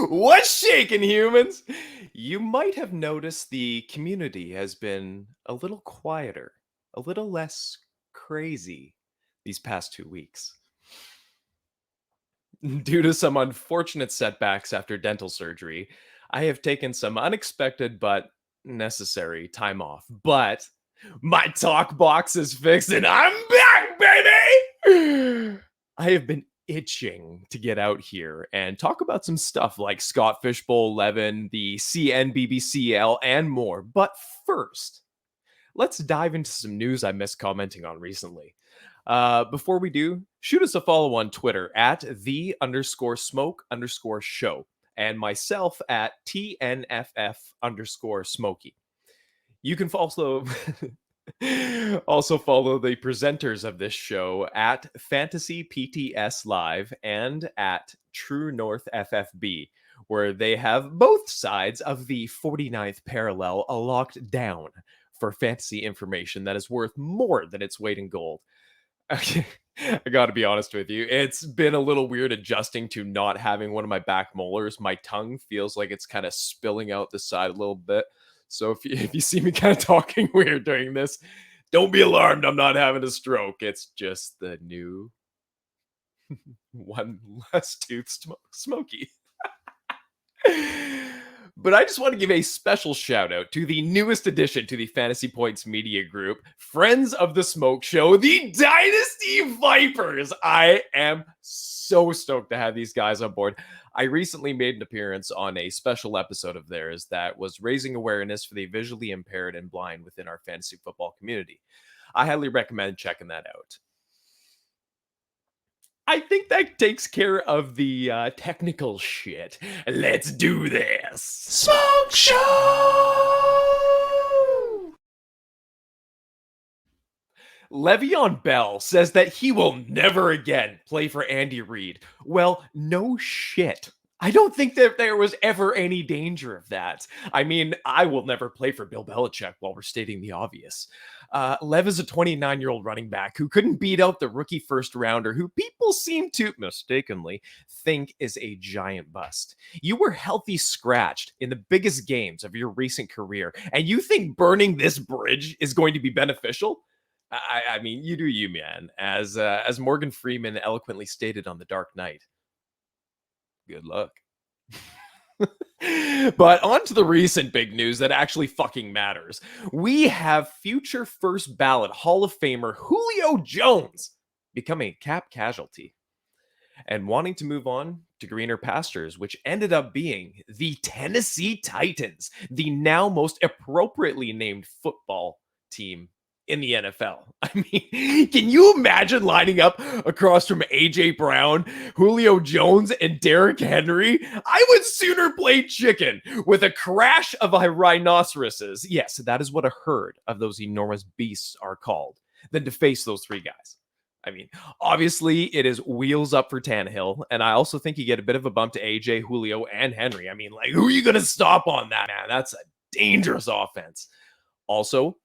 What's shaking, humans? You might have noticed the community has been a little quieter, a little less crazy these past 2 weeks. Due to some unfortunate setbacks after dental surgery, I have taken some unexpected but necessary time off. But my talk box is fixed and I'm back, baby! I have been itching to get out here and talk about some stuff like Scott Fishbowl 11, the CNBBCL, and more. But first, let's dive into some news I missed commenting on recently. Before we do, shoot us a follow on Twitter at the_smoke_show and myself at TNFF_Smokey. You can also also follow the presenters of this show at Fantasy PTS Live and at True North FFB, where they have both sides of the 49th parallel locked down for fantasy information that is worth more than its weight in gold. Okay. I gotta be honest with you. It's been a little weird adjusting to not having one of my back molars. My tongue feels like it's kind of spilling out the side a little bit. So if you see me kind of talking weird during this, don't be alarmed. I'm not having a stroke. It's just the new one less tooth smoky. But I just want to give a special shout out to the newest addition to the Fantasy Points Media Group, Friends of the Smoke Show, the Dynasty Vipers. I am so stoked to have these guys on board. I recently made an appearance on a special episode of theirs that was raising awareness for the visually impaired and blind within our fantasy football community. I highly recommend checking that out. I think that takes care of the technical shit. Let's do this. Smoke Show! Le'Veon Bell says that he will never again play for Andy Reid. Well, no shit. I don't think that there was ever any danger of that. I mean, I will never play for Bill Belichick while we're stating the obvious. Lev is a 29-year-old running back who couldn't beat out the rookie first rounder who people seem to mistakenly think is a giant bust. You were healthy scratched in the biggest games of your recent career, and you think burning this bridge is going to be beneficial? I mean, you do you, man. As Morgan Freeman eloquently stated on The Dark Knight. Good luck. But on to the recent big news that actually fucking matters. We have future first ballot Hall of Famer Julio Jones becoming a cap casualty and wanting to move on to greener pastures, which ended up being the Tennessee Titans, the now most appropriately named football team in the NFL. I mean, can you imagine lining up across from AJ Brown, Julio Jones, and Derrick Henry? I would sooner play chicken with a crash of rhinoceroses. Yes, that is what a herd of those enormous beasts are called, than to face those three guys. I mean, obviously, it is wheels up for Tannehill, and I also think you get a bit of a bump to AJ, Julio, and Henry. I mean, like, who are you going to stop on that, man? That's a dangerous offense. Also,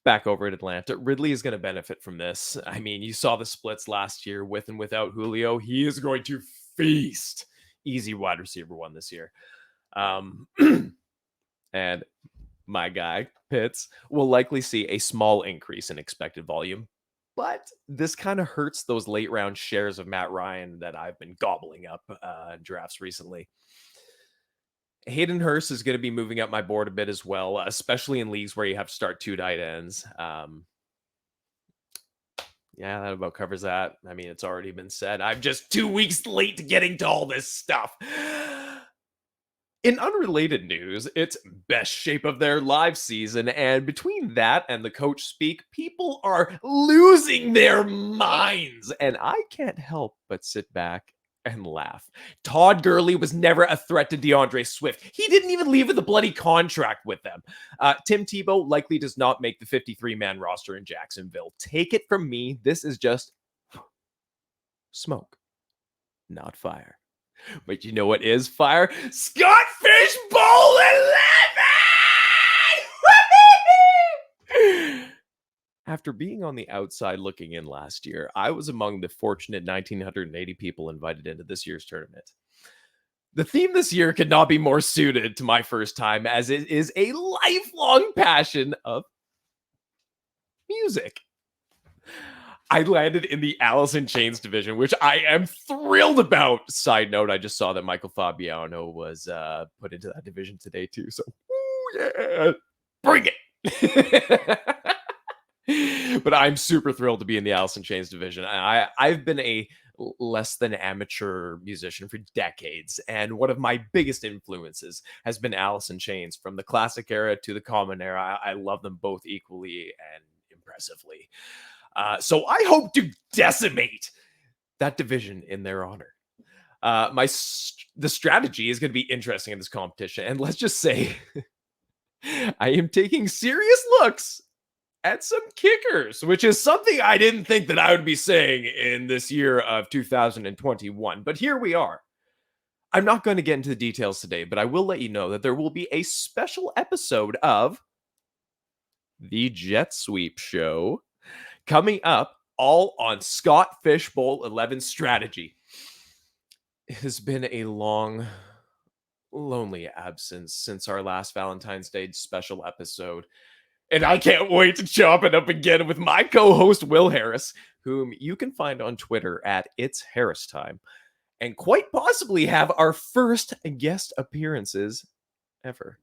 back over at Atlanta, Ridley is going to benefit from this. I mean, you saw the splits last year with and without Julio. He is going to feast. Easy wide receiver one this year. And my guy, Pitts, will likely see a small increase in expected volume. But this kind of hurts those late round shares of Matt Ryan that I've been gobbling up in drafts recently. Hayden Hurst is going to be moving up my board a bit as well, especially in leagues where you have to start two tight ends. Yeah, that about covers that. I mean, it's already been said. I'm just 2 weeks late to getting to all this stuff. In unrelated news, it's best shape of their live season, and between that and the coach speak, people are losing their minds, and I can't help but sit back and laugh. Todd Gurley was never a threat to DeAndre Swift. He didn't even leave with a bloody contract with them. Tim Tebow likely does not make the 53-man roster in Jacksonville. Take it from me, this is just smoke, not fire. But you know what is fire? Scott Fishbowl 11! After being on the outside looking in last year, I was among the fortunate 1,980 people invited into this year's tournament. The theme this year could not be more suited to my first time, as it is a lifelong passion of music. I landed in the Alice in Chains division, which I am thrilled about. Side note, I just saw that Michael Fabiano was put into that division today too. So, yeah, bring it. But I'm super thrilled to be in the Alice in Chains division. I've been a less than amateur musician for decades, and one of my biggest influences has been Alice in Chains. From the classic era to the common era, I love them both equally and impressively. So I hope to decimate that division in their honor. The strategy is going to be interesting in this competition, and let's just say I am taking serious looks at some kickers, which is something I didn't think that I would be saying in this year of 2021. But here we are. I'm not going to get into the details today, but I will let you know that there will be a special episode of the Jet Sweep Show coming up, all on Scott Fishbowl 11 strategy. It has been a long, lonely absence since our last Valentine's Day special episode. And I can't wait to chop it up again with my co-host, Will Harris, whom you can find on Twitter at It's Harris Time, and quite possibly have our first guest appearances ever.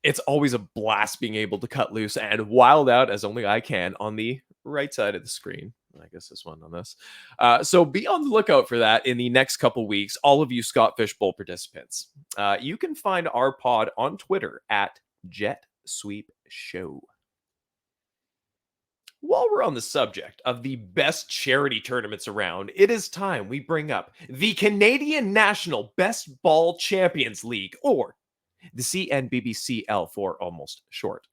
It's always a blast being able to cut loose and wild out as only I can on the right side of the screen. I guess this one on this. So be on the lookout for that in the next couple weeks, all of you Scott Fishbowl participants. You can find our pod on Twitter at Jet Sweep Show. While we're on the subject of the best charity tournaments around, it is time we bring up the Canadian National Best Ball Champions League, or the CNBBCL for almost short.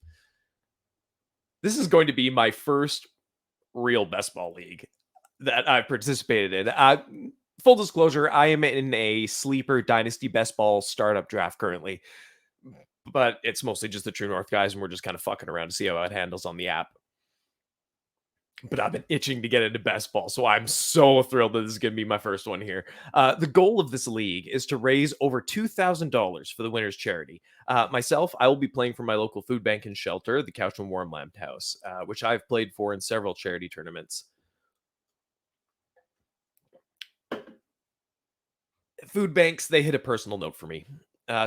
This is going to be my first real best ball league that I've participated in. Full disclosure, I am in a sleeper dynasty best ball startup draft currently, but it's mostly just the True North guys, and we're just kind of fucking around to see how it handles on the app. But I've been itching to get into best ball, so I'm so thrilled that this is going to be my first one here. The goal of this league is to raise over $2,000 for the winner's charity. Myself, I will be playing for my local food bank and shelter, the Couch and Warm Lamp House, which I've played for in several charity tournaments. Food banks, they hit a personal note for me.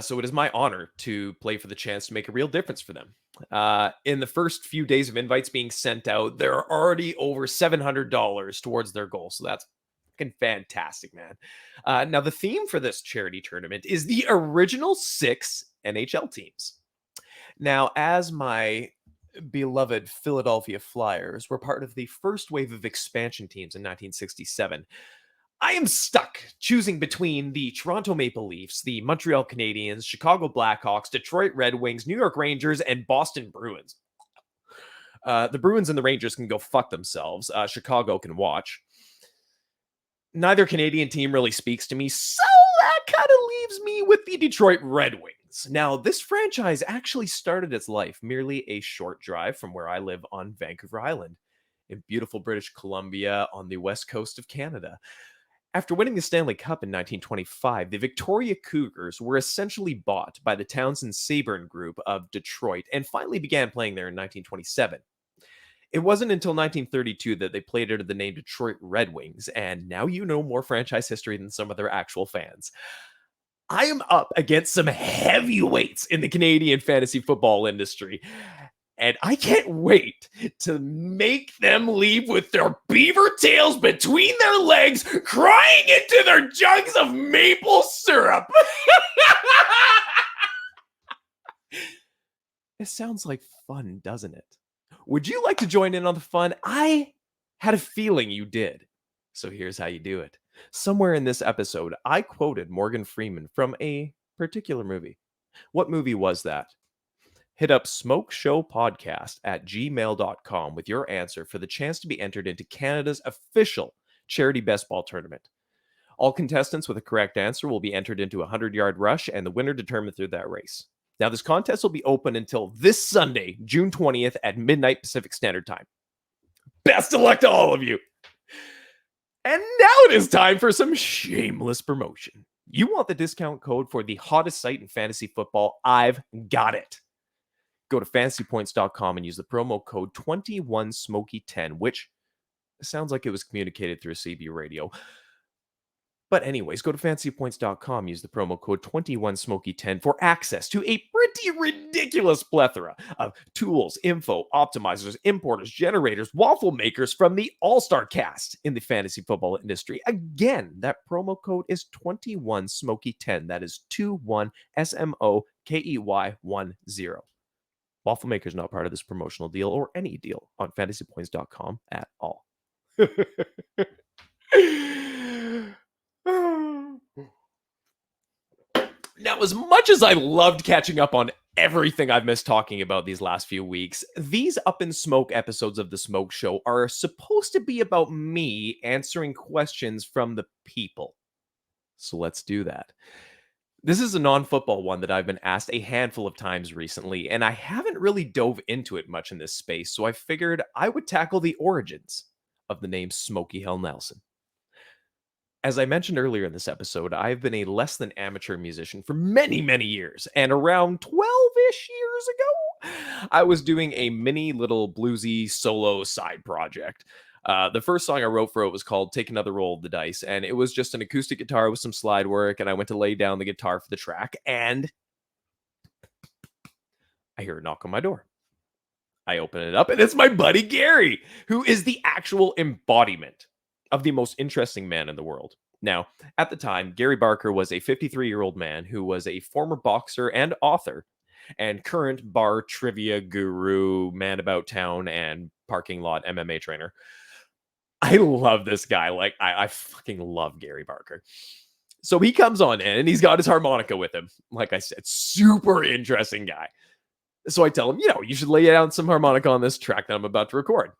So it is my honor to play for the chance to make a real difference for them. In the first few days of invites being sent out, there are already over $700 towards their goal. So that's fucking fantastic, man. Now, the theme for this charity tournament is the original 6 NHL teams. Now, as my beloved Philadelphia Flyers were part of the first wave of expansion teams in 1967, I am stuck choosing between the Toronto Maple Leafs, the Montreal Canadiens, Chicago Blackhawks, Detroit Red Wings, New York Rangers, and Boston Bruins. The Bruins and the Rangers can go fuck themselves. Chicago can watch. Neither Canadian team really speaks to me, so that kind of leaves me with the Detroit Red Wings. Now, this franchise actually started its life merely a short drive from where I live on Vancouver Island, in beautiful British Columbia on the west coast of Canada. After winning the Stanley Cup in 1925, the Victoria Cougars were essentially bought by the Townsend Saburn Group of Detroit and finally began playing there in 1927. It wasn't until 1932 that they played under the name Detroit Red Wings, and now you know more franchise history than some of their actual fans. I am up against some heavyweights in the Canadian fantasy football industry, and I can't wait to make them leave with their beaver tails between their legs, crying into their jugs of maple syrup. It sounds like fun, doesn't it? Would you like to join in on the fun? I had a feeling you did. So here's how you do it. Somewhere in this episode, I quoted Morgan Freeman from a particular movie. What movie was that? Hit up smokeshowpodcast@gmail.com with your answer for the chance to be entered into Canada's official charity best ball tournament. All contestants with a correct answer will be entered into a 100-yard rush, and the winner determined through that race. Now, this contest will be open until this Sunday, June 20th at midnight Pacific Standard Time. Best of luck to all of you. And now it is time for some shameless promotion. You want the discount code for the hottest site in fantasy football? I've got it. Go to fantasypoints.com and use the promo code 21smoky10, which sounds like it was communicated through a CB radio. But anyways, go to fantasypoints.com, use the promo code 21smoky10 for access to a pretty ridiculous plethora of tools, info, optimizers, importers, generators, waffle makers from the all-star cast in the fantasy football industry. Again, that promo code is 21smoky10. That is 21SMOKEY10. Waffle Maker's not part of this promotional deal or any deal on fantasypoints.com at all. Now, as much as I loved catching up on everything I've missed talking about these last few weeks, these Up in Smoke episodes of The Smoke Show are supposed to be about me answering questions from the people. So let's do that. This is a non-football one that I've been asked a handful of times recently, and I haven't really dove into it much in this space, so I figured I would tackle the origins of the name Smokey Hell Nelson. As I mentioned earlier in this episode, I've been a less than amateur musician for many, many years, and around 12-ish years ago, I was doing a mini little bluesy solo side project. The first song I wrote for it was called Take Another Roll of the Dice, and it was just an acoustic guitar with some slide work, and I went to lay down the guitar for the track, and I hear a knock on my door. I open it up, and it's my buddy Gary, who is the actual embodiment of the most interesting man in the world. Now, at the time, Gary Barker was a 53-year-old man who was a former boxer and author, and current bar trivia guru, man about town, and parking lot MMA trainer. I love this guy. Like, I fucking love Gary Barker. So he comes on in, and he's got his harmonica with him. Like I said, super interesting guy. So I tell him, you should lay down some harmonica on this track that I'm about to record.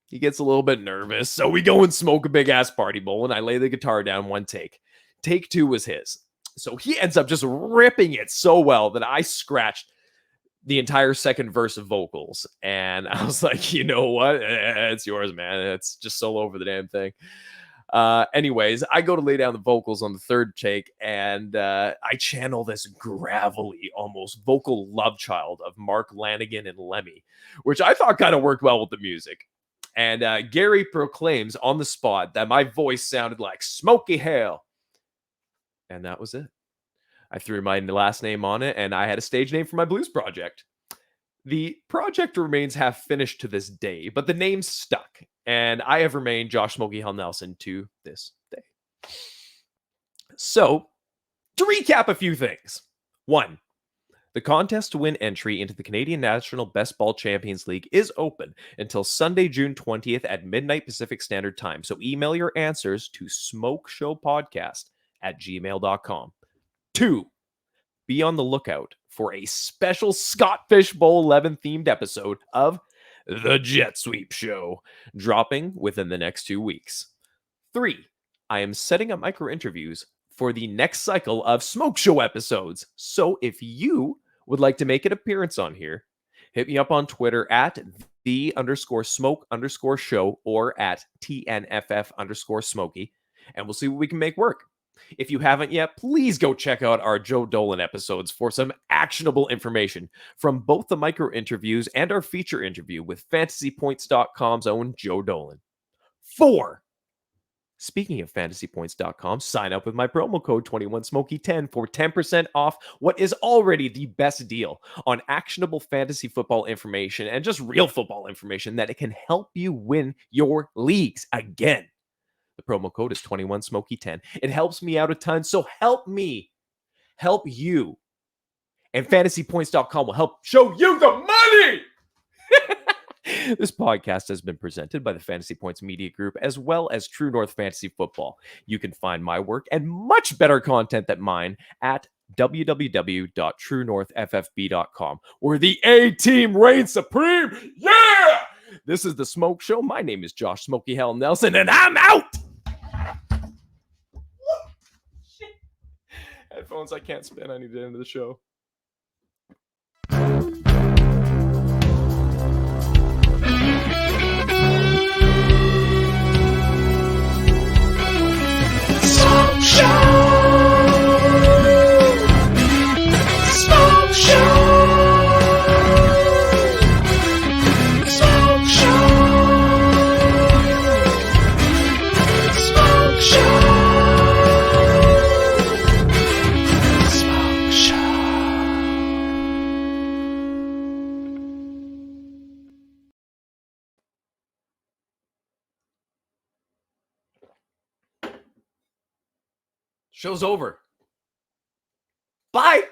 He gets a little bit nervous, so we go and smoke a big-ass party bowl, and I lay the guitar down one take. Take two was his. So he ends up just ripping it so well that I scratched the entire second verse of vocals. And I was like, you know what? It's yours, man. It's just solo over the damn thing. Anyways, I go to lay down the vocals on the third take, and I channel this gravelly, almost vocal love child of Mark Lanigan and Lemmy, which I thought kind of worked well with the music. And Gary proclaims on the spot that my voice sounded like Smokey Hell. And that was it. I threw my last name on it, and I had a stage name for my blues project. The project remains half finished to this day, but the name stuck, and I have remained Josh Smokey Hell Nelson to this day. So, to recap a few things. 1. The contest to win entry into the Canadian National Best Ball Champions League is open until Sunday, June 20th at midnight Pacific Standard Time. So email your answers to smokeshowpodcast@gmail.com. 2. Be on the lookout for a special Scott Fish Bowl 11 themed episode of The Jet Sweep Show, dropping within the next 2 weeks. 3. I am setting up micro interviews for the next cycle of Smoke Show episodes. So if you would like to make an appearance on here, hit me up on Twitter at @the_smoke_show or at TNFF_Smokey, and we'll see what we can make work. If you haven't yet, please go check out our Joe Dolan episodes for some actionable information from both the micro interviews and our feature interview with fantasypoints.com's own Joe Dolan. 4. Speaking of fantasypoints.com, sign up with my promo code 21smoky10 for 10% off what is already the best deal on actionable fantasy football information and just real football information that it can help you win your leagues again. The promo code is 21smoky10. It helps me out a ton, so help me help you. And fantasypoints.com will help show you the money. This podcast has been presented by the Fantasy Points Media Group as well as True North Fantasy Football. You can find my work and much better content than mine at www.truenorthffb.com, where the A-Team reigns supreme. Yeah! This is The Smoke Show. My name is Josh Smokey Hell Nelson, and I'm out! Shit. Headphones I can't spin. I need to end the show. Show's over. Bye.